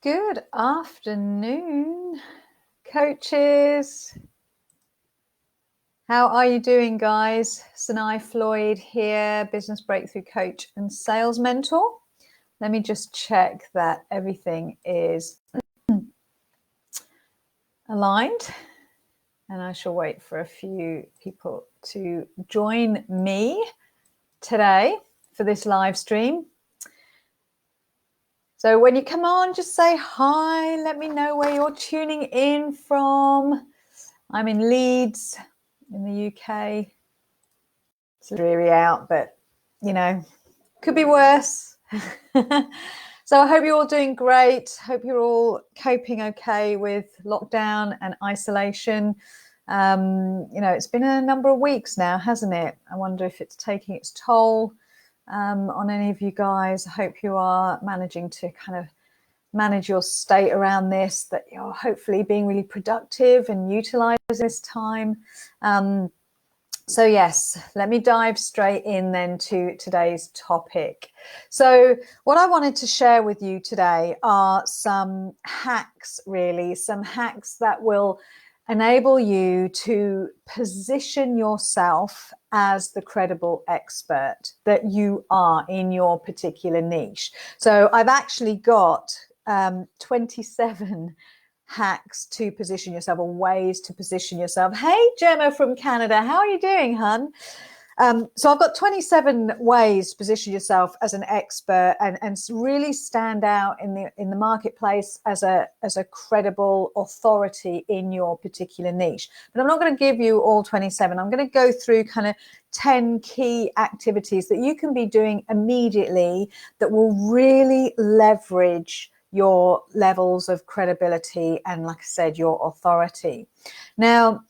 Good afternoon, coaches. How are you doing, guys? Sanai Floyd here, business breakthrough coach and sales mentor. Let me just check that everything is aligned, and I shall wait for a few people to join me today for this live stream. So when you come on, just say hi. Let me know where you're tuning in from. I'm in Leeds, in the UK. It's dreary out, but you know, could be worse. So I hope you're all doing great. Hope you're all coping okay with lockdown and isolation. It's been a number of weeks now, hasn't it? I wonder if it's taking its toll on any of you guys. I hope you are managing to kind of manage your state around this, that you're hopefully being really productive and utilize this time. So yes, let me dive straight in then to today's topic. So what I wanted to share with you today are some hacks, really, some hacks that will enable you to position yourself as the credible expert that you are in your particular niche. So I've actually got 27 hacks to position yourself, or ways to position yourself. Hey, Gemma from Canada, how are you doing, hun? So I've got 27 ways to position yourself as an expert and really stand out in the marketplace as a credible authority in your particular niche. But I'm not going to give you all 27. I'm going to go through kind of 10 key activities that you can be doing immediately that will really leverage your levels of credibility and, like I said, your authority. Now,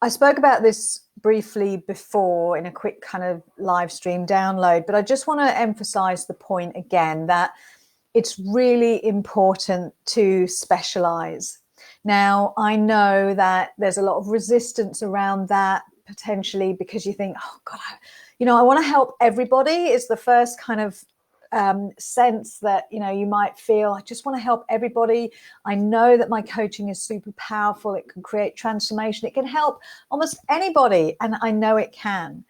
I spoke about this briefly before in a quick kind of live stream download, but I just want to emphasize the point again that it's really important to specialize. Now, I know that there's a lot of resistance around that, potentially because you think, oh God, I want to help everybody. Is the first kind of sense that you might feel. I just want to help everybody. I know that my coaching is super powerful. It can create transformation. It can help almost anybody, and I know it can.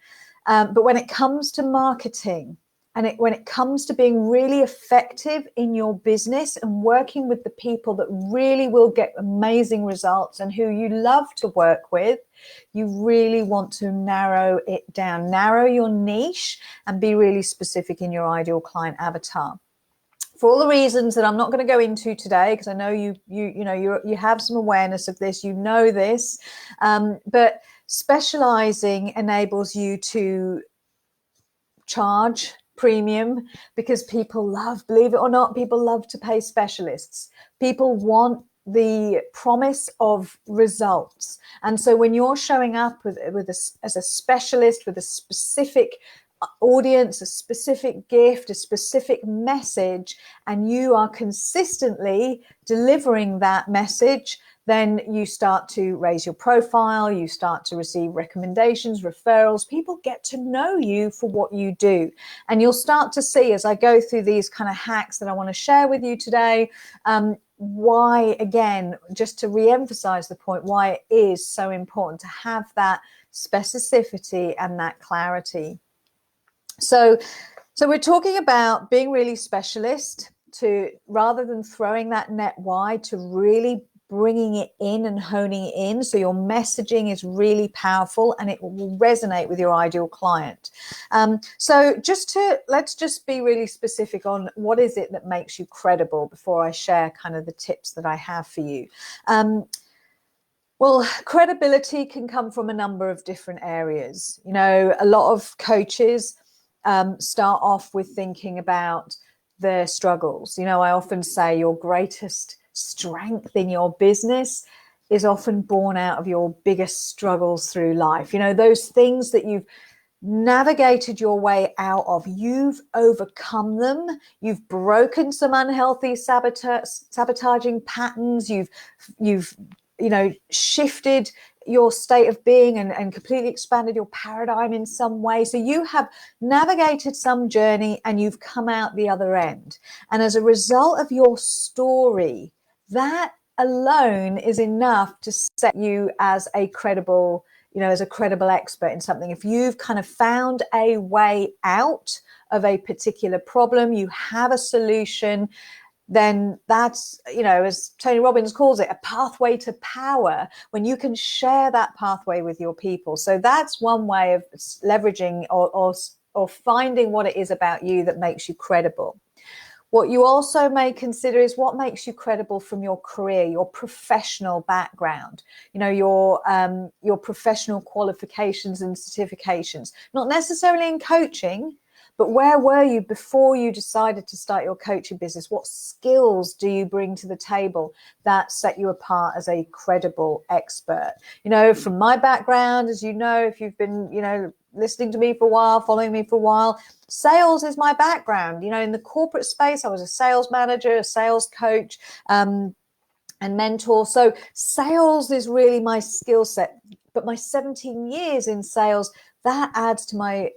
But when it comes to marketing, and when it comes to being really effective in your business and working with the people that really will get amazing results and who you love to work with, you really want to narrow it down, narrow your niche, and be really specific in your ideal client avatar. For all the reasons that I'm not going to go into today, because I know you have some awareness of this, this, but specializing enables you to charge premium, because people love, believe it or not, people love to pay specialists. People want the promise of results. And so when you're showing up as a specialist with a specific audience, a specific gift, a specific message, and you are consistently delivering that message, then you start to raise your profile, you start to receive recommendations, referrals. People get to know you for what you do. And you'll start to see, as I go through these kind of hacks that I want to share with you today, why, again, just to re-emphasize the point, why it is so important to have that specificity and that clarity. So we're talking about being really specialist, to rather than throwing that net wide, to really bringing it in and honing it in, so your messaging is really powerful and it will resonate with your ideal client. So let's just be really specific on what is it that makes you credible before I share kind of the tips that I have for you. Well, credibility can come from a number of different areas. A lot of coaches start off with thinking about their struggles. I often say your greatest strength in your business is often born out of your biggest struggles through life. Those things that you've navigated your way out of, you've overcome them, you've broken some unhealthy sabotaging patterns, you've shifted your state of being and completely expanded your paradigm in some way. So you have navigated some journey and you've come out the other end. And as a result of your story, that alone is enough to set you as a credible, as a credible expert in something. If you've kind of found a way out of a particular problem, you have a solution, then that's, as Tony Robbins calls it, a pathway to power, when you can share that pathway with your people. So that's one way of leveraging or finding what it is about you that makes you credible. What you also may consider is what makes you credible from your career, your professional background, your professional qualifications and certifications, not necessarily in coaching, but where were you before you decided to start your coaching business? What skills do you bring to the table that set you apart as a credible expert? From my background, as you know, if you've been, listening to me for a while, following me for a while, sales is my background. In the corporate space, I was a sales manager, a sales coach, and mentor. So sales is really my skill set. But my 17 years in sales, that adds to my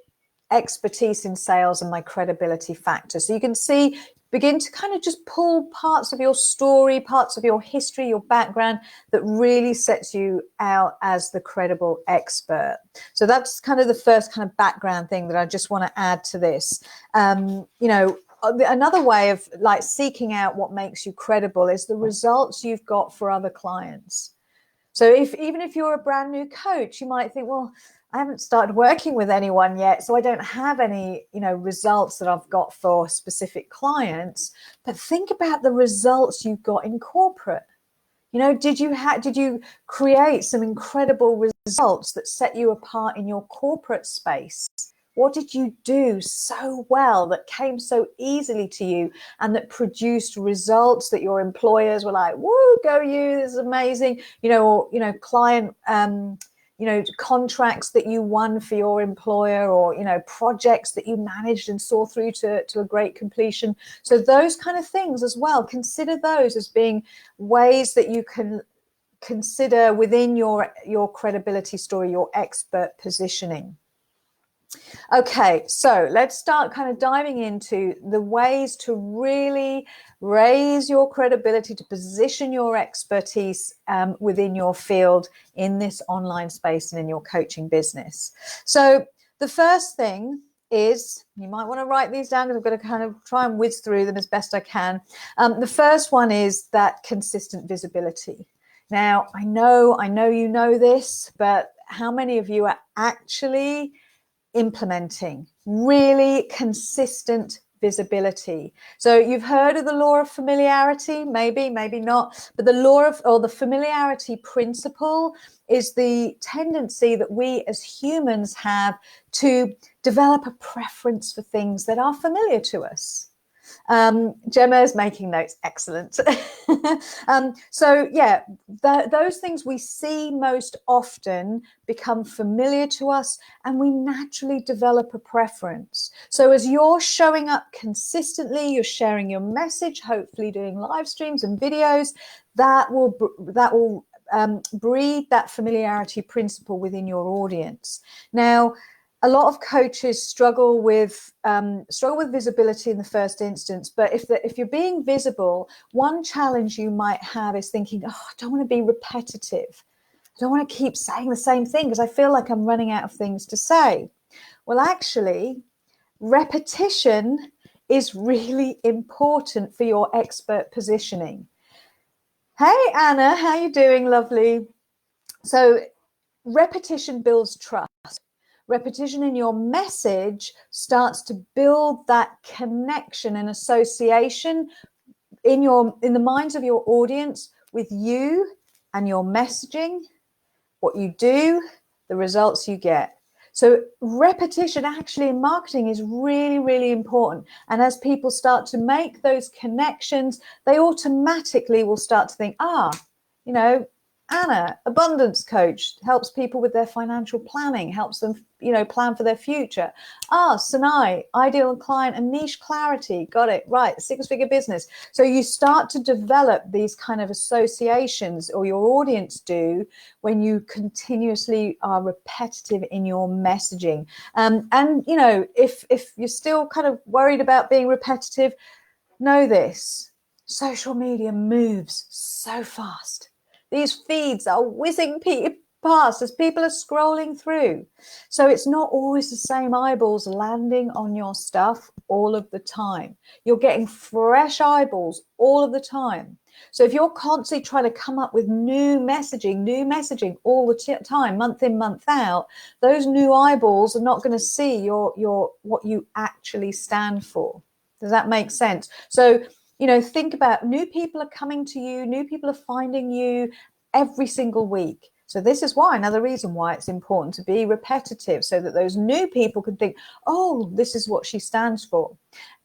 expertise in sales and my credibility factor. So you can see, begin to kind of just pull parts of your story, parts of your history, your background that really sets you out as the credible expert. So that's kind of the first kind of background thing that I just want to add to this. Another way of like seeking out what makes you credible is the results you've got for other clients. So even if you're a brand new coach, you might think, well, I haven't started working with anyone yet, so I don't have any, results that I've got for specific clients. But think about the results you've got in corporate. Did you create some incredible results that set you apart in your corporate space? What did you do so well that came so easily to you and that produced results that your employers were like, woo, go you, this is amazing, or client contracts that you won for your employer, or projects that you managed and saw through to a great completion. So those kind of things as well, consider those as being ways that you can consider within your credibility story, your expert positioning. Okay, so let's start kind of diving into the ways to really raise your credibility, to position your expertise within your field in this online space and in your coaching business. So the first thing is, you might want to write these down because I'm going to kind of try and whiz through them as best I can. The first one is that consistent visibility. Now, I know you know this, but how many of you are actually implementing really consistent visibility? So you've heard of the law of familiarity, maybe not, but the familiarity principle is the tendency that we as humans have to develop a preference for things that are familiar to us. Gemma is making notes. Excellent. So yeah, those things we see most often become familiar to us, and we naturally develop a preference. So as you're showing up consistently, you're sharing your message, hopefully doing live streams and videos, that will breed that familiarity principle within your audience. Now, a lot of coaches struggle with visibility in the first instance, but if you're being visible, one challenge you might have is thinking, oh, I don't want to be repetitive. I don't want to keep saying the same thing because I feel like I'm running out of things to say. Well, actually, repetition is really important for your expert positioning. Hey, Anna, how you doing? Lovely. So repetition builds trust. Repetition in your message starts to build that connection and association in the minds of your audience with you and your messaging, what you do, the results you get. So repetition actually in marketing is really, really important. And as people start to make those connections, they automatically will start to think, Anna, abundance coach, helps people with their financial planning, helps them, plan for their future. Sanai, ideal client and niche clarity. Got it. Right. 6-figure business. So you start to develop these kind of associations, or your audience do, when you continuously are repetitive in your messaging. And, if you're still kind of worried about being repetitive, know this: social media moves so fast. These feeds are whizzing past as people are scrolling through. So it's not always the same eyeballs landing on your stuff all of the time. You're getting fresh eyeballs all of the time. So if you're constantly trying to come up with new messaging all the time, month in, month out, those new eyeballs are not going to see your what you actually stand for. Does that make sense? So, think about, new people are coming to you, new people are finding you every single week. So this is why, another reason why it's important to be repetitive, so that those new people can think, oh, this is what she stands for.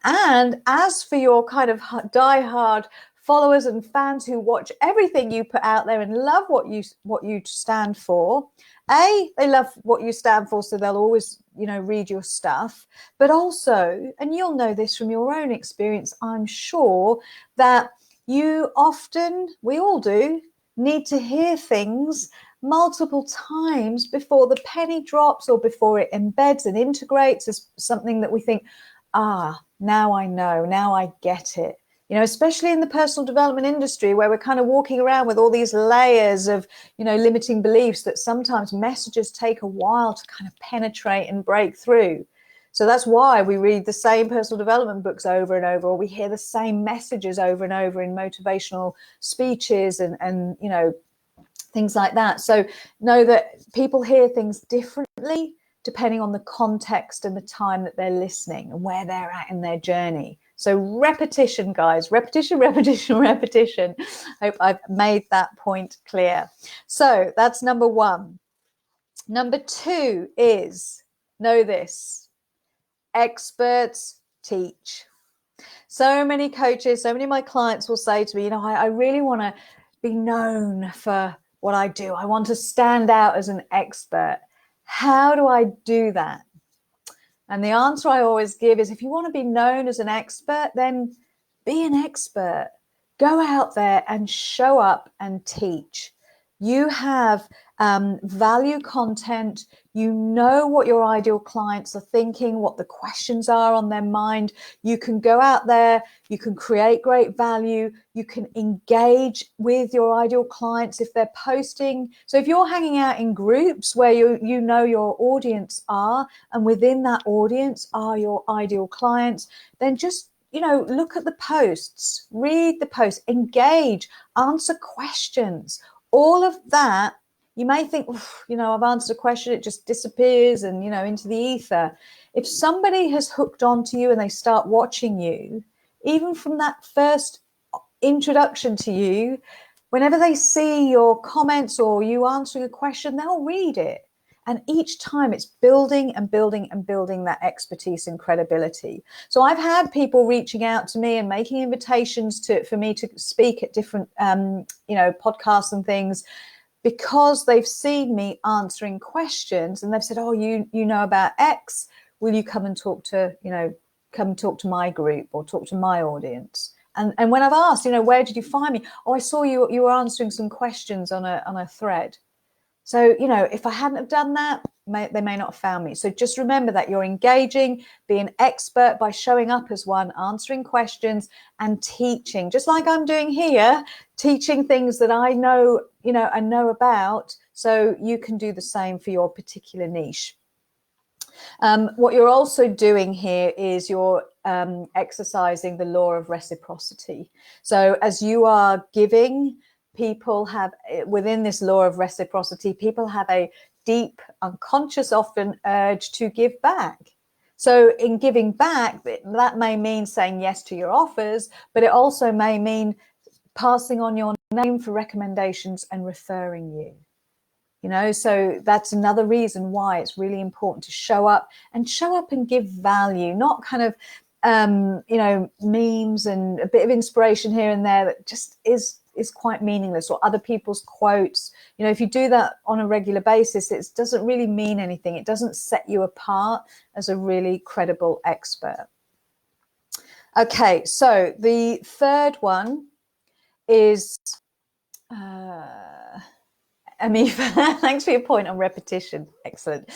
And as for your kind of diehard followers and fans who watch everything you put out there and love what you stand for, they love what you stand for, so they'll always, read your stuff. But also, and you'll know this from your own experience, I'm sure, that you often, we all do, need to hear things multiple times before the penny drops, or before it embeds and integrates as something that we think, now I know, now I get it. Especially in the personal development industry, where we're kind of walking around with all these layers of, limiting beliefs, that sometimes messages take a while to kind of penetrate and break through. So that's why we read the same personal development books over and over, or we hear the same messages over and over in motivational speeches and things like that. So know that people hear things differently depending on the context and the time that they're listening and where they're at in their journey. So repetition, guys, repetition. Hope I've made that point clear. So that's number one. Number two is, know this: experts teach. So many coaches, so many of my clients will say to me, I really want to be known for what I do. I want to stand out as an expert. How do I do that? And the answer I always give is, if you want to be known as an expert, then be an expert. Go out there and show up and teach. You have value content. You know what your ideal clients are thinking, what the questions are on their mind. You can go out there, you can create great value, you can engage with your ideal clients if they're posting. So if you're hanging out in groups where you know your audience are, and within that audience are your ideal clients, then just look at the posts, read the posts, engage, answer questions. All of that, you may think, I've answered a question, it just disappears and, into the ether. If somebody has hooked onto you and they start watching you, even from that first introduction to you, whenever they see your comments or you answering a question, they'll read it. And each time it's building and building and building that expertise and credibility. So I've had people reaching out to me and making invitations for me to speak at different, podcasts and things, because they've seen me answering questions and they've said, oh, you know about X, will you come and talk to my group or talk to my audience? And when I've asked, where did you find me? Oh, I saw you were answering some questions on a thread. So, if I hadn't have done that, they may not have found me. So just remember that you're engaging, be an expert by showing up as one, answering questions and teaching, just like I'm doing here, teaching things that I know, and know about, so you can do the same for your particular niche. What you're also doing here is you're exercising the law of reciprocity. So as you are giving, people have, within this law of reciprocity, people have a deep, unconscious, often urge to give back. So in giving back, that may mean saying yes to your offers, but it also may mean passing on your name for recommendations and referring you. So that's another reason why it's really important to show up and give value, not kind of, memes and a bit of inspiration here and there that just is is quite meaningless, or other people's quotes. You know, if you do that on a regular basis, it doesn't really mean anything. It doesn't set you apart as a really credible expert. Okay, so the third one is Amifa, thanks for your point on repetition. Excellent.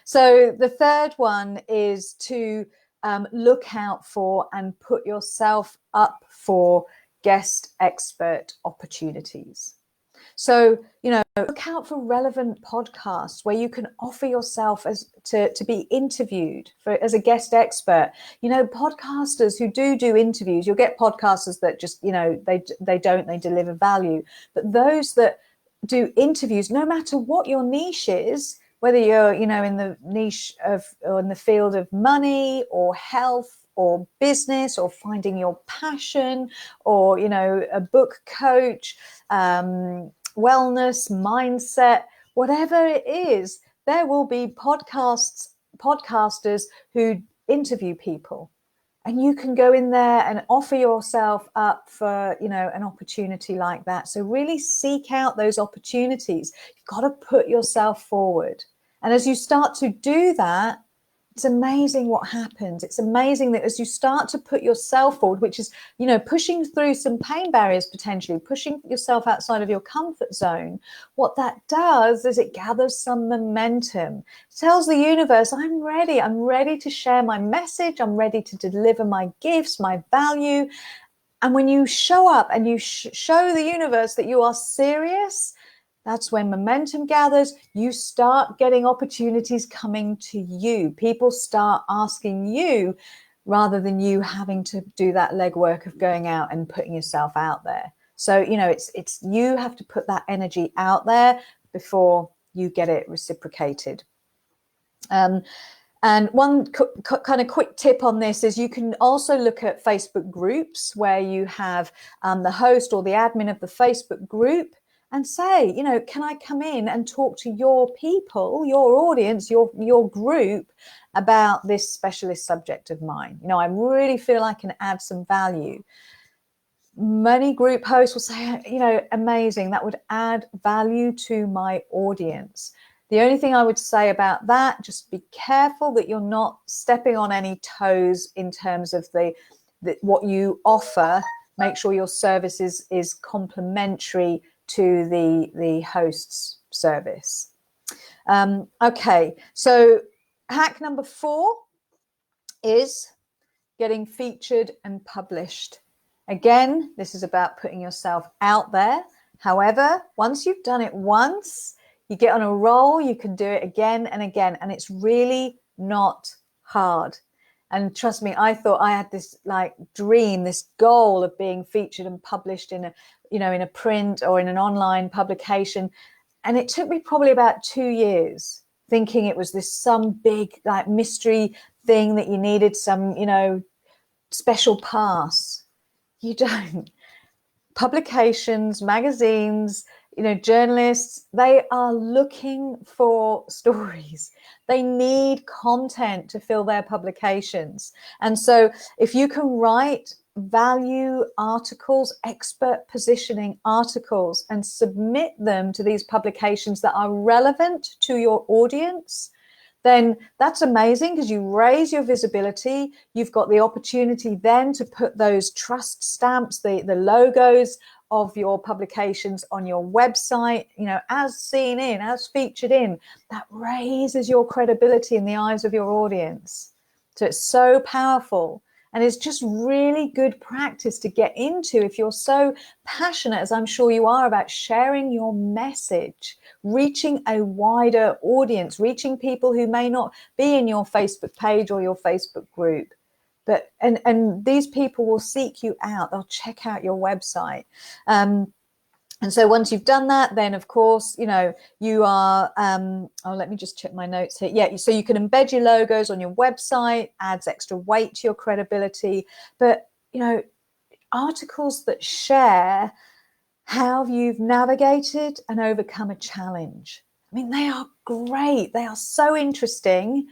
So the third one is to look out for and put yourself up for guest expert opportunities. So, you know, look out for relevant podcasts where you can offer yourself as to be interviewed as a guest expert. You know, podcasters who do interviews, you'll get podcasters that just, you know, they deliver value. But those that do interviews, no matter what your niche is, whether you're, you know, in the niche of, or in the field of money or health or business or finding your passion, or, you know, a book coach, wellness, mindset, whatever it is, there will be podcasters who interview people, and you can go in there and offer yourself up for, you know, an opportunity like that. So really seek out those opportunities. You've got to put yourself forward. And as you start to do that, it's amazing what happens. It's amazing that as you start to put yourself forward, which is, you know, pushing through some pain barriers, potentially pushing yourself outside of your comfort zone, what that does is it gathers some momentum. It tells the universe, I'm ready to share my message. I'm ready to deliver my gifts, my value. And when you show up and you show the universe that you are serious, that's when momentum gathers. You start getting opportunities coming to you. People start asking you rather than you having to do that legwork of going out and putting yourself out there. So, you know, it's you have to put that energy out there before you get it reciprocated. And one kind of quick tip on this is you can also look at Facebook groups where you have the host or the admin of the Facebook group and say, you know, can I come in and talk to your people, your audience, your group about this specialist subject of mine? You know, I really feel I can add some value. Many group hosts will say, you know, amazing, that would add value to my audience. The only thing I would say about that, just be careful that you're not stepping on any toes in terms of what you offer. Make sure your service is complementary to the host's service. Okay, so hack number 4 is getting featured and published. Again, this is about putting yourself out there. However, once you've done it once, you get on a roll, you can do it again and again, and it's really not hard. And trust me, I thought I had this like dream, this goal of being featured and published in a, you know, in a print or in an online publication. And it took me probably about 2 years thinking it was this some big like mystery thing that you needed some, you know, special pass. You don't. Publications, magazines, you know, journalists, they are looking for stories. They need content to fill their publications. And so if you can write value articles, expert positioning articles, and submit them to these publications that are relevant to your audience, then that's amazing, because you raise your visibility. You've got the opportunity then to put those trust stamps, the logos of your publications on your website, you know, as seen in, as featured in. That raises your credibility in the eyes of your audience. So it's so powerful. And it's just really good practice to get into if you're so passionate, as I'm sure you are, about sharing your message, reaching a wider audience, reaching people who may not be in your Facebook page or your Facebook group. But and these people will seek you out. They'll check out your website. And so once you've done that, then of course, you know, you are, let me just check my notes here. Yeah, so you can embed your logos on your website, adds extra weight to your credibility. But, you know, articles that share how you've navigated and overcome a challenge. I mean, they are great. They are so interesting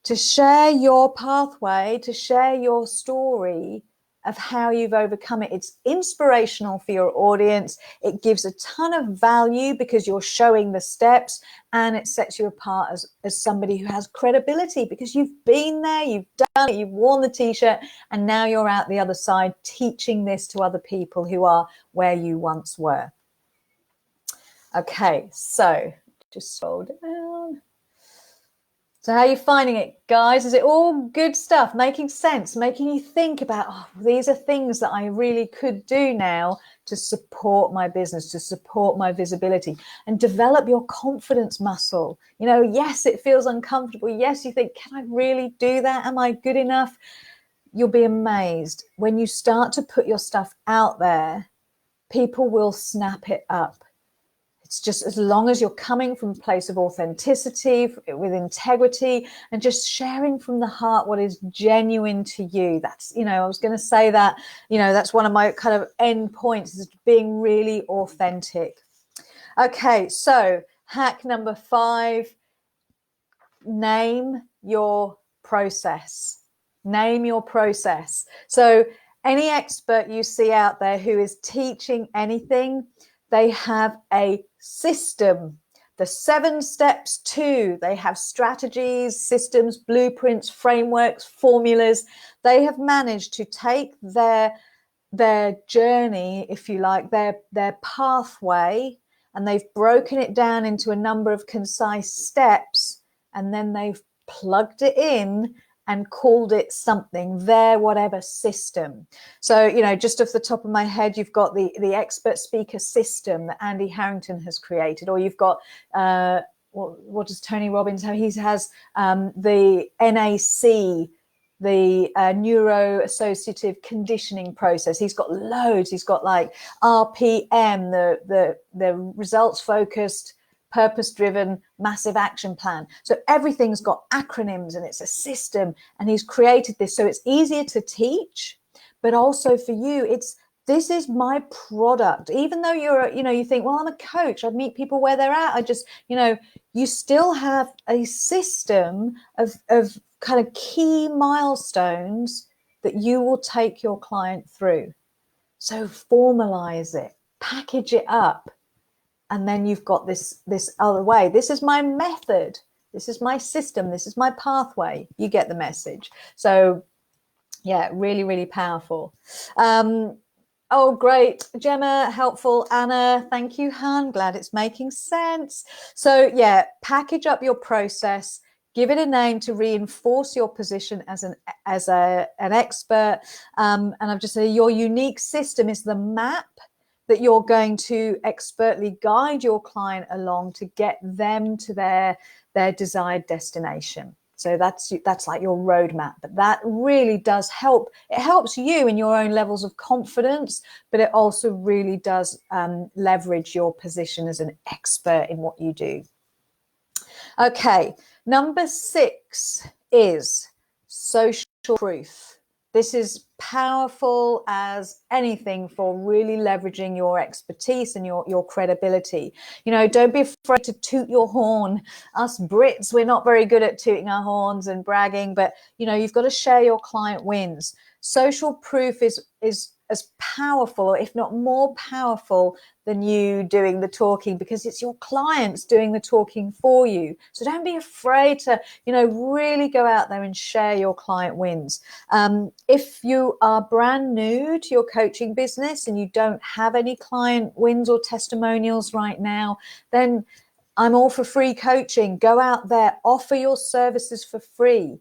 to share your pathway, to share your story, of how you've overcome it. It's inspirational for your audience. It gives a ton of value because you're showing the steps, and it sets you apart as somebody who has credibility because you've been there, you've done it, you've worn the t-shirt, and now you're out the other side teaching this to other people who are where you once were. Okay, so just scroll down. So how are you finding it, guys? Is it all good stuff, making sense, making you think about, oh, these are things that I really could do now to support my business, to support my visibility, and develop your confidence muscle. You know, yes, it feels uncomfortable. Yes, you think, can I really do that? Am I good enough? You'll be amazed. When you start to put your stuff out there, people will snap it up. It's just as long as you're coming from a place of authenticity, with integrity, and just sharing from the heart what is genuine to you. That's, you know, I was going to say that, you know, that's one of my kind of end points, is being really authentic. Okay, so hack number 5, name your process. Name your process. So any expert you see out there who is teaching anything, they have a system. The 7 steps too. They have strategies, systems, blueprints, frameworks, formulas. They have managed to take their journey, if you like, their pathway, and they've broken it down into a number of concise steps, and then they've plugged it in and called it something, their whatever system. So, you know, just off the top of my head, you've got the expert speaker system that Andy Harrington has created, or you've got, what does Tony Robbins have? He has the NAC, the neuro-associative conditioning process. He's got loads. He's got like RPM, the results-focused, purpose-driven, massive action plan. So everything's got acronyms and it's a system, and he's created this so it's easier to teach, but also for you, this is my product. Even though you're, you know, you think, well, I'm a coach, I meet people where they're at, I just, you know, you still have a system of kind of key milestones that you will take your client through. So formalize it, package it up, and then you've got this other way. This is my method. This is my system. This is my pathway. You get the message. So yeah, really, really powerful. Oh, great. Gemma, helpful. Anna, thank you, Han. Glad it's making sense. So yeah, package up your process. Give it a name to reinforce your position as an expert. And I've just said your unique system is the map that you're going to expertly guide your client along to get them to their desired destination. So that's like your roadmap. But that really does help. It helps you in your own levels of confidence, but it also really does leverage your position as an expert in what you do. Okay, number 6 is social proof. This is powerful as anything for really leveraging your expertise and your credibility. You know, don't be afraid to toot your horn. Us Brits, we're not very good at tooting our horns and bragging, but, you know, you've got to share your client wins. Social proof is as powerful, if not more powerful, than you doing the talking, because it's your clients doing the talking for you. So don't be afraid to, you know, really go out there and share your client wins. If you are brand new to your coaching business and you don't have any client wins or testimonials right now, then I'm all for free coaching. Go out there, offer your services for free,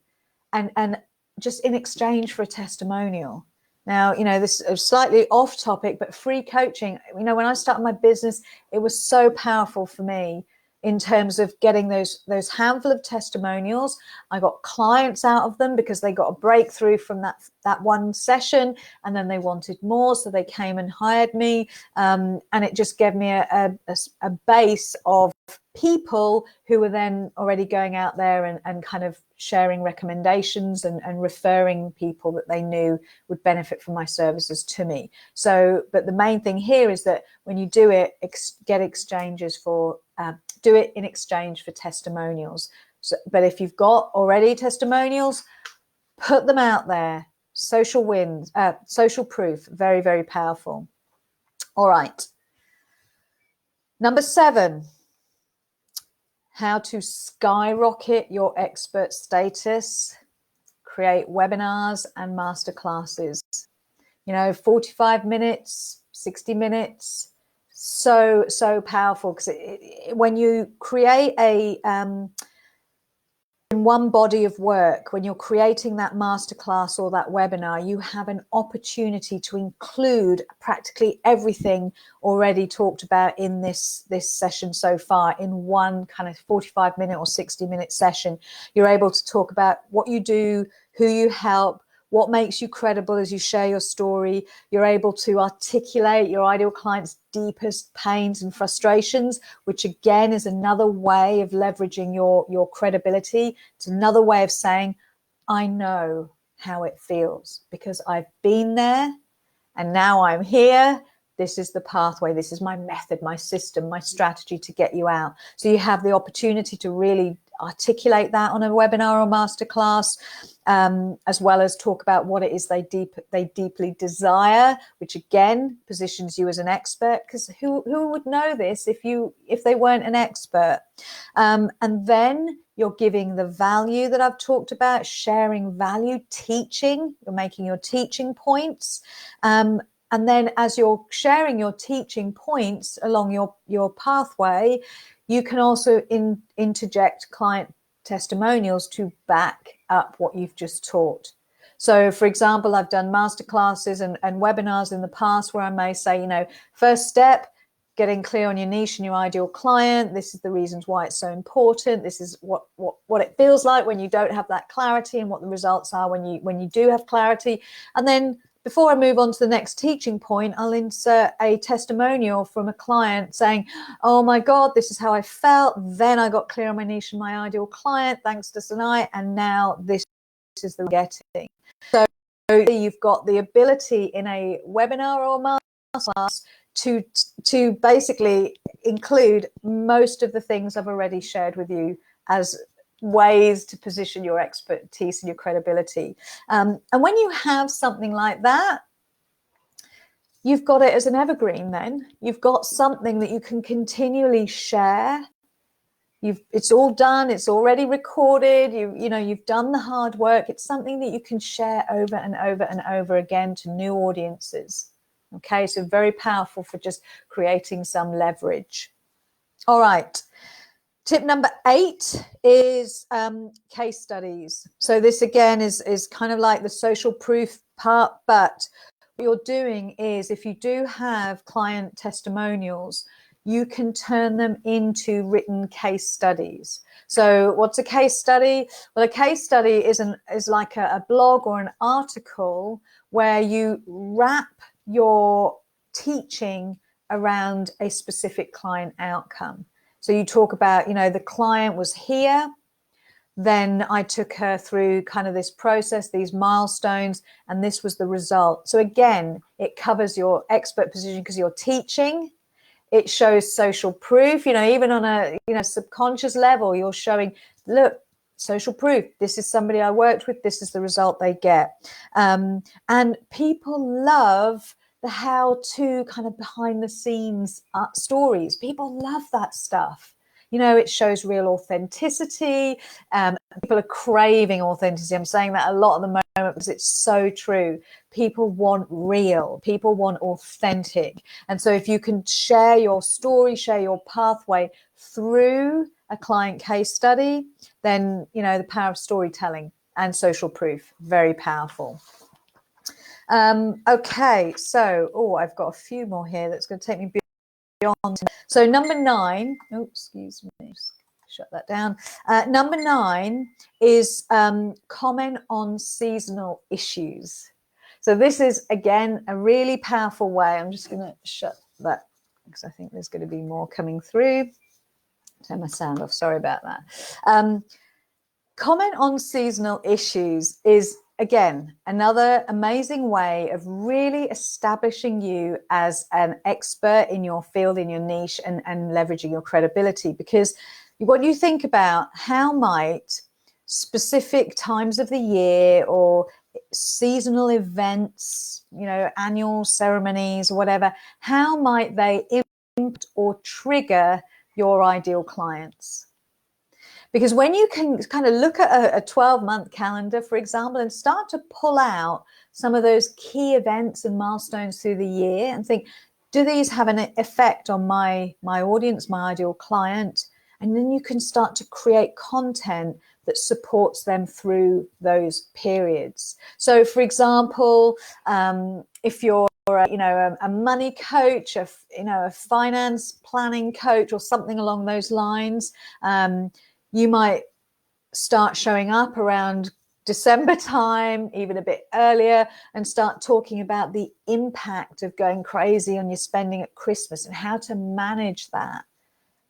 and just in exchange for a testimonial. Now, you know, this is slightly off topic, but free coaching, you know, when I started my business, it was so powerful for me in terms of getting those handful of testimonials. I got clients out of them because they got a breakthrough from that one session, and then they wanted more, so they came and hired me, and it just gave me a base of people who were then already going out there and kind of sharing recommendations and referring people that they knew would benefit from my services to me. So, but the main thing here is that when you do it, get exchanges for, do it in exchange for testimonials. So, but if you've got already testimonials, put them out there. social wins, social proof, very, very powerful. All right. Number 7, how to skyrocket your expert status. Create webinars and masterclasses. 45 minutes, 60 minutes, so powerful, because when you create in one body of work, when you're creating that masterclass or that webinar, you have an opportunity to include practically everything already talked about in this session so far in one kind of 45-minute or 60-minute session. You're able to talk about what you do, who you help, what makes you credible as you share your story. You're able to articulate your ideal client's deepest pains and frustrations, which again is another way of leveraging your credibility. It's another way of saying, I know how it feels because I've been there and now I'm here. This is the pathway. This is my method, my system, my strategy to get you out. So you have the opportunity to really articulate that on a webinar or masterclass, as well as talk about what it is they deeply desire, which again positions you as an expert, because who would know this if they weren't an expert? And then you're giving the value that I've talked about, sharing value, teaching. You're making your teaching points. And then as you're sharing your teaching points along your pathway, you can also interject client testimonials to back up what you've just taught. So, for example, I've done masterclasses and webinars in the past where I may say, first step, getting clear on your niche and your ideal client. This is the reasons why it's so important. This is what it feels like when you don't have that clarity, and what the results are when you do have clarity. And then before I move on to the next teaching point, I'll insert a testimonial from a client saying, oh my God, this is how I felt. Then I got clear on my niche and my ideal client, thanks to Sanai. And now this is the getting. So you've got the ability in a webinar or masterclass to basically include most of the things I've already shared with you as ways to position your expertise and your credibility. And when you have something like that, you've got it as an evergreen. Then you've got something that you can continually share. It's all done. It's already recorded. You've done the hard work. It's something that you can share over and over and over again to new audiences. Okay, so very powerful for just creating some leverage. All right. Tip number 8 is case studies. So this again is kind of like the social proof part, but what you're doing is, if you do have client testimonials, you can turn them into written case studies. So what's a case study? Well, a case study is like a blog or an article where you wrap your teaching around a specific client outcome. So you talk about, the client was here, then I took her through kind of this process, these milestones, and this was the result. So again, it covers your expert position because you're teaching. It shows social proof, even on a subconscious level, you're showing, look, social proof. This is somebody I worked with. This is the result they get. And people love the how-to kind of behind-the-scenes stories. People love that stuff. It shows real authenticity. People are craving authenticity. I'm saying that a lot at the moment because it's so true. People want real. People want authentic. And so if you can share your story, share your pathway through a client case study, then, the power of storytelling and social proof, very powerful. Okay, so, I've got a few more here that's going to take me beyond. So number 9, excuse me, just shut that down. Number 9 is comment on seasonal issues. So this is, again, a really powerful way. I'm just going to shut that because I think there's going to be more coming through. Turn my sound off, sorry about that. Comment on seasonal issues is, again, another amazing way of really establishing you as an expert in your field, in your niche, and leveraging your credibility. Because what you think about, how might specific times of the year or seasonal events, you know, annual ceremonies or whatever, how might they impact or trigger your ideal clients? Because when you can kind of look at a 12-month calendar, for example, and start to pull out some of those key events and milestones through the year and think, do these have an effect on my audience, my ideal client? And then you can start to create content that supports them through those periods. So, for example, if you're a money coach, a finance planning coach, or something along those lines, you might start showing up around December time, even a bit earlier, and start talking about the impact of going crazy on your spending at Christmas and how to manage that,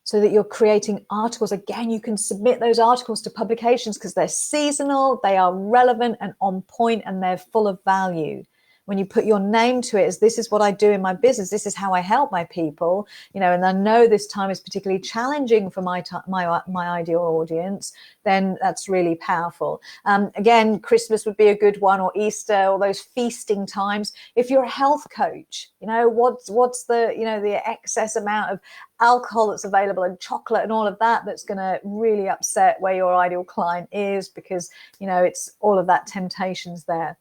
so that you're creating articles. Again, you can submit those articles to publications because they're seasonal, they are relevant and on point, and they're full of value. When you put your name to it as, this is what I do in my business, this is how I help my people, you know, and I know this time is particularly challenging for my ideal audience, then that's really powerful. Again, Christmas would be a good one, or Easter, or those feasting times. If you're a health coach, you know, what's the, you know, the excess amount of alcohol that's available and chocolate and all of that that's going to really upset where your ideal client is, because, you know, it's all of that temptations there.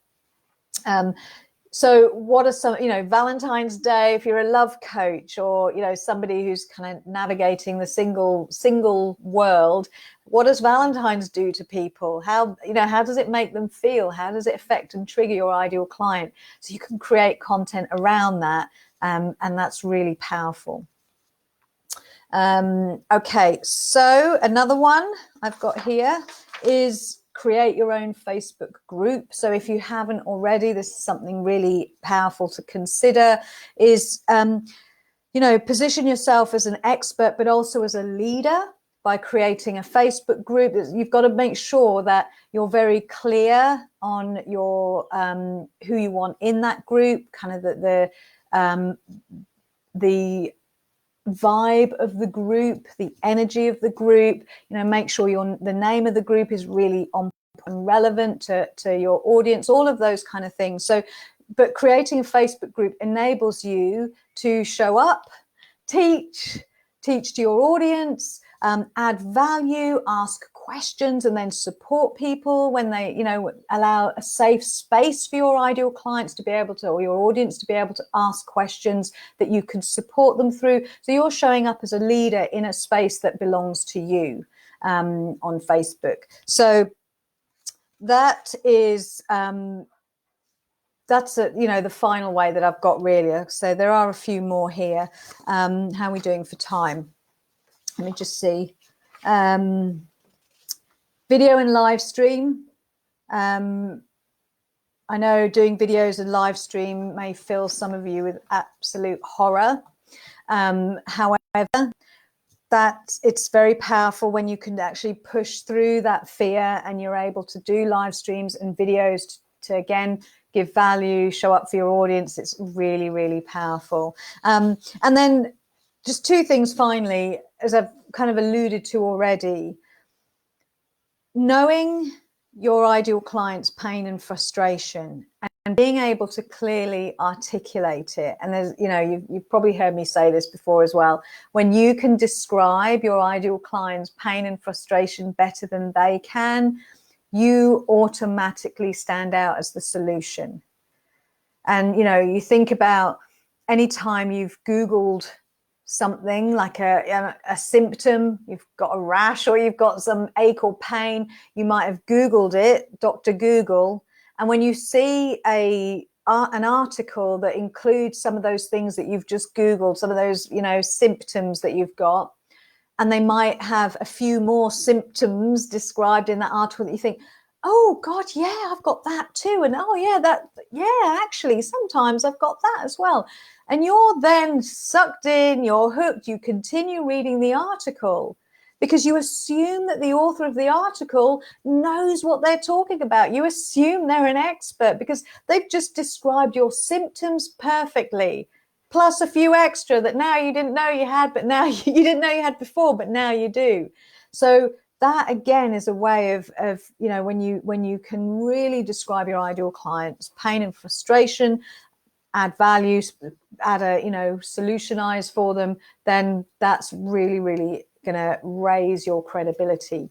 So what are some, you know, Valentine's Day, if you're a love coach, or, you know, somebody who's kind of navigating the single world, what does Valentine's do to people? How, you know, how does it make them feel? How does it affect and trigger your ideal client? So you can create content around that, and that's really powerful. Okay, so another one I've got here is create your own Facebook group. So if you haven't already, this is something really powerful to consider, is, you know, position yourself as an expert, but also as a leader by creating a Facebook group. You've got to make sure that you're very clear on your who you want in that group, kind of the vibe of the group, the energy of the group. You know, make sure the name of the group is really on and relevant to your audience, all of those kind of things. So, but creating a Facebook group enables you to show up, teach to your audience, add value, ask questions, and then support people when they, you know, allow a safe space for your ideal clients to be able to, or your audience to be able to ask questions that you can support them through. So you're showing up as a leader in a space that belongs to you on Facebook. So that is that's the final way that I've got, really. So there are a few more here. How are we doing for time? Let me just see. Video and live stream. I know doing videos and live stream may fill some of you with absolute horror. However, that it's very powerful when you can actually push through that fear and you're able to do live streams and videos to again give value, show up for your audience. It's really, really powerful. And then just two things finally, as I've kind of alluded to already. Knowing your ideal client's pain and frustration and being able to clearly articulate it. And there's, you know, you've probably heard me say this before as well. When you can describe your ideal client's pain and frustration better than they can, you automatically stand out as the solution. And, you know, you think about any time you've Googled something like a symptom, you've got a rash or you've got some ache or pain, you might have Googled it, Dr. Google, and when you see an article that includes some of those things that you've just Googled, some of those, you know, symptoms that you've got, and they might have a few more symptoms described in that article that you think, oh God, yeah, I've got that too. And oh yeah, actually, sometimes I've got that as well. And you're then sucked in, you're hooked, you continue reading the article because you assume that the author of the article knows what they're talking about. You assume they're an expert because they've just described your symptoms perfectly, plus a few extra that now you didn't know you had, but now you didn't know you had before, but now you do. So that again is a way of you know, when you can really describe your ideal client's pain and frustration, add value, add a, you know, solutionize for them, then that's really, really going to raise your credibility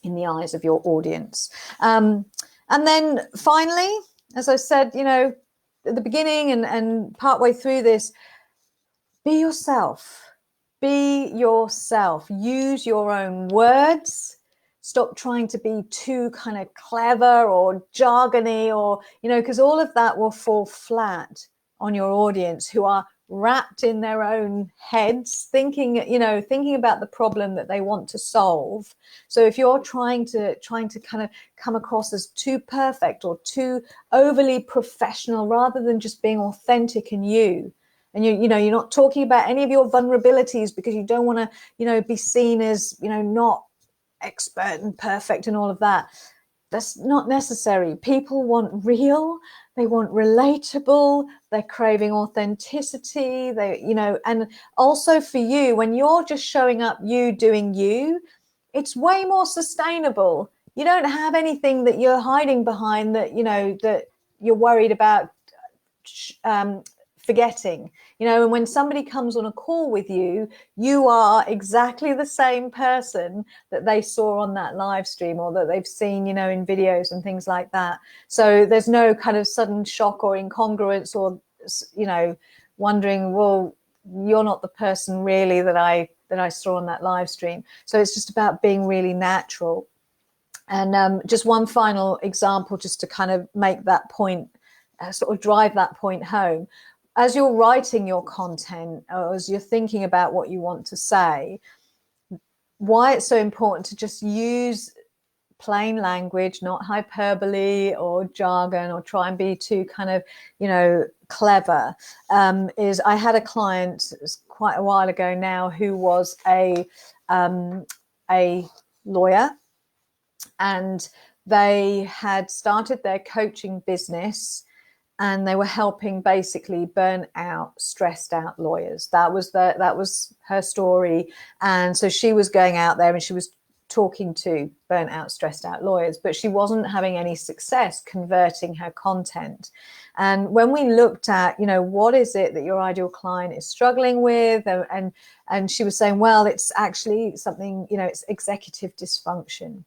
in the eyes of your audience. And then finally, as I said, you know, at the beginning and partway through this, be yourself. Be yourself. Use your own words. Stop trying to be too kind of clever or jargony, or, you know, because all of that will fall flat on your audience, who are wrapped in their own heads, thinking about the problem that they want to solve. So if you're trying to kind of come across as too perfect or too overly professional, rather than just being authentic and you, and you're not talking about any of your vulnerabilities, because you don't want to, you know, be seen as, you know, not expert and perfect and all of that. That's not necessary. People want real, they want relatable, they're craving authenticity, they, you know, and also for you, when you're just showing up, you doing you, it's way more sustainable. You don't have anything that you're hiding behind, that, you know, that you're worried about forgetting, you know. And when somebody comes on a call with you, you are exactly the same person that they saw on that live stream, or that they've seen, you know, in videos and things like that. So there's no kind of sudden shock or incongruence, or, you know, wondering, well, you're not the person really that I saw on that live stream. So it's just about being really natural. And just one final example, just to kind of make that point, sort of drive that point home. As you're writing your content, or as you're thinking about what you want to say, why it's so important to just use plain language, not hyperbole or jargon, or try and be too kind of, you know, clever, is I had a client quite a while ago now who was a lawyer, and they had started their coaching business, and they were helping basically burnt out, stressed out lawyers. That was her story. And so she was going out there and she was talking to burnt out, stressed out lawyers, but she wasn't having any success converting her content. And when we looked at, you know, what is it that your ideal client is struggling with, and she was saying, well, it's actually something, you know, it's executive dysfunction.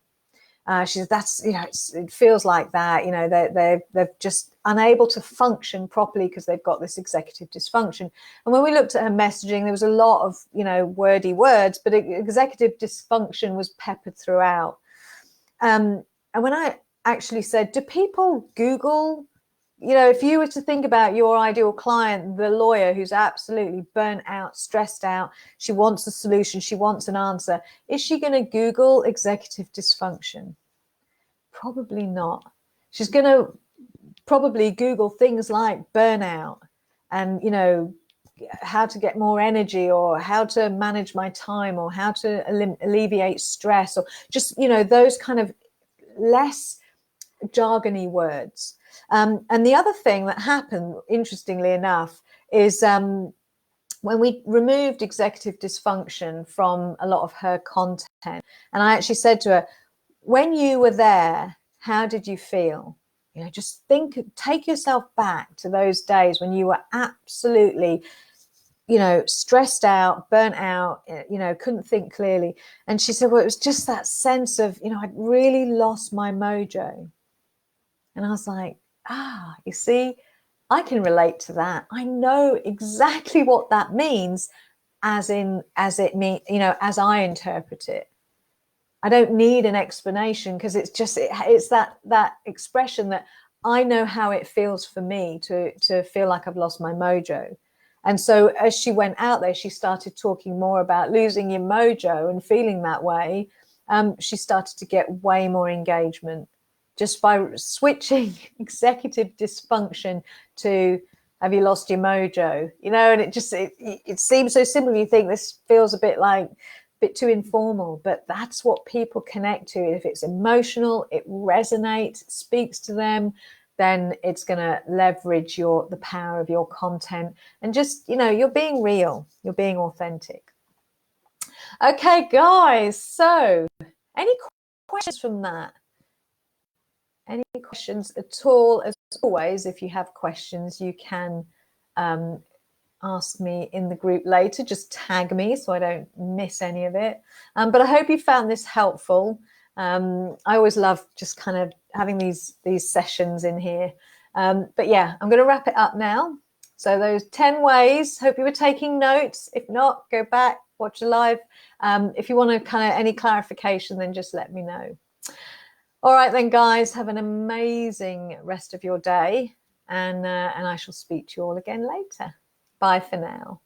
She said, that's, you know, it feels like that, you know, they're just unable to function properly because they've got this executive dysfunction. And when we looked at her messaging, there was a lot of, you know, wordy words, but executive dysfunction was peppered throughout. And when I actually said, do people Google, you know, if you were to think about your ideal client, the lawyer who's absolutely burnt out, stressed out, she wants a solution, she wants an answer, is she going to Google executive dysfunction? Probably not. She's going to probably Google things like burnout and, you know, how to get more energy, or how to manage my time, or how to alleviate stress, or just, you know, those kind of less jargony words. And the other thing that happened, interestingly enough, is when we removed executive dysfunction from a lot of her content, and I actually said to her, when you were there, how did you feel? You know, just take yourself back to those days when you were absolutely, you know, stressed out, burnt out, you know, couldn't think clearly. And she said, well, it was just that sense of, you know, I'd really lost my mojo. And I was like, you see, I can relate to that. I know exactly what that means, as I interpret it. I don't need an explanation, because it's just, it's that expression that I know how it feels for me to feel like I've lost my mojo. And so as she went out there, she started talking more about losing your mojo and feeling that way. She started to get way more engagement just by switching executive dysfunction to have you lost your mojo, you know. And it seems so simple. You think this feels a bit too informal, but that's what people connect to. If it's emotional, it resonates, it speaks to them, then it's going to leverage the power of your content. And just, you know, you're being real, you're being authentic. Okay, guys, so Any questions from that? Any questions at all? As always, if you have questions, you can ask me in the group later. Just tag me so I don't miss any of it. But I hope you found this helpful. I always love just kind of having these sessions in here. But yeah, I'm going to wrap it up now. So those 10 ways, hope you were taking notes. If not, go back, watch the live. If you want to kind of any clarification, then just let me know. All right then, guys, have an amazing rest of your day. And I shall speak to you all again later. Bye for now.